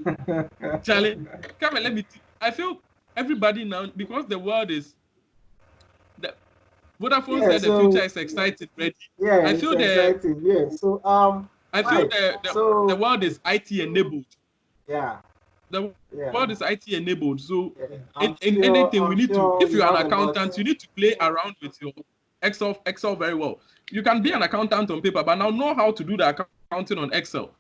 huh? Charlie, come and let me teach. I feel everybody now, because the world is... Vodafone said the future is exciting, ready. Yeah, I feel exciting. Yeah. So I feel the world is IT enabled. Yeah. The world is IT enabled. So in anything we need to, if you're an accountant, you need to play around with your Excel very well. You can be an accountant on paper, but now know how to do the accounting on Excel.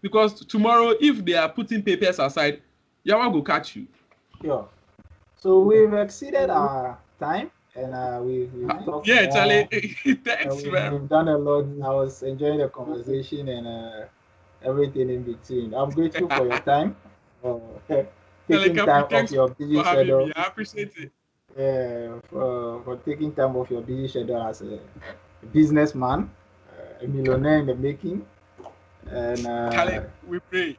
Because tomorrow, if they are putting papers aside, Yawa will catch you. Sure. So we've exceeded our time. And we've talked more. Charlie, thanks, man. We've done a lot. I was enjoying the conversation and everything in between. I'm grateful for your time, taking time off your busy schedule. I appreciate it. Yeah, for taking time off your busy schedule as a businessman, a millionaire in the making, and Charlie, we pray.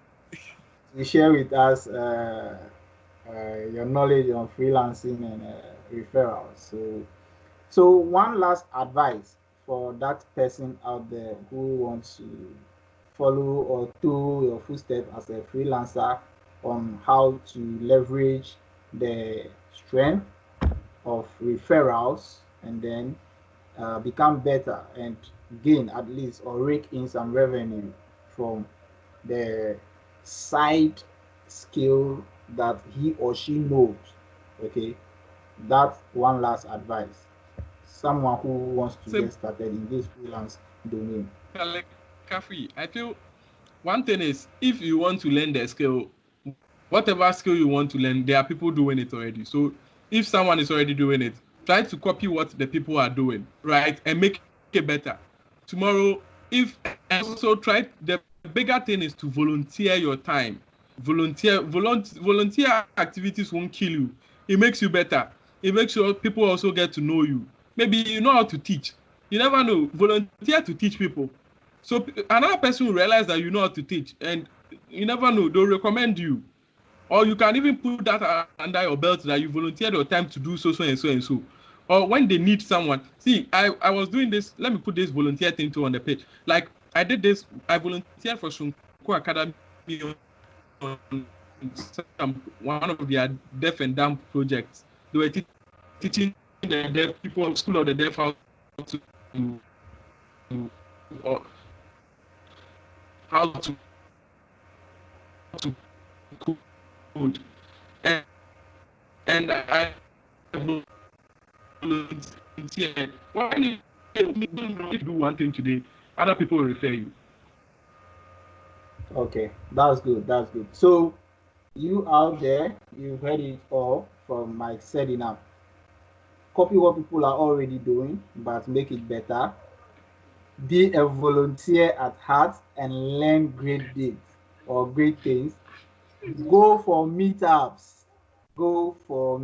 You share with us your knowledge on freelancing and referrals. So one last advice for that person out there who wants to follow or do your footsteps as a freelancer on how to leverage the strength of referrals and then become better and gain at least or rake in some revenue from the side skill that he or she knows. Okay, that's one last advice. Someone who wants to get started in this freelance domain. Kafui, I feel one thing is, if you want to learn the skill, whatever skill you want to learn, there are people doing it already. So if someone is already doing it, try to copy what the people are doing, right? And make it better. Tomorrow, and also try, the bigger thing is to volunteer your time. Volunteer activities won't kill you. It makes you better. It makes sure people also get to know you. Maybe you know how to teach. You never know. Volunteer to teach people. So another person will realize that you know how to teach, and you never know. They'll recommend you. Or you can even put that under your belt that you volunteered your time to do so and so and so. Or when they need someone. See, I was doing this. Let me put this volunteer thing too on the page. Like, I did this. I volunteered for Shunko Academy on one of their deaf and dumb projects. They were teaching the deaf people, School of the Deaf, how to code. and I volunteer. Why do you do one thing today? Other people will refer you. Okay, that's good. That's good. So you out there, you've heard it all from MicSedinam. Copy what people are already doing, but make it better. Be a volunteer at heart and learn great deeds or great things. Go for meetups, go for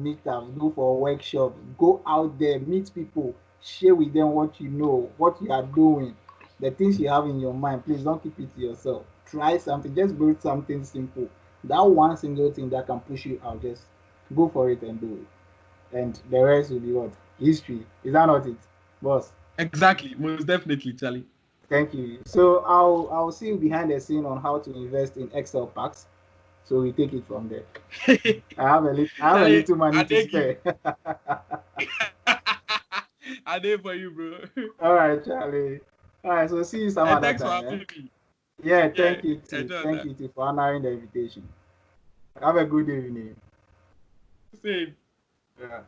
workshops, go out there, meet people, share with them what you know, what you are doing, the things you have in your mind. Please don't keep it to yourself. Try something, just build something simple. That one single thing that can push you out, just go for it and do it. And the rest will be what? History. Is that not it, boss? Exactly, most definitely, Charlie. Thank you. So I'll see you behind the scene on how to invest in Excel packs. So we take it from there. I have a little money to spare. I did for you, bro. All right, Charlie. All right, so see you some And other thanks for time. having me. Yeah, Yeah, thank you too. enjoy Thank that. you too for honoring the invitation. Have a good evening. Same. Yeah.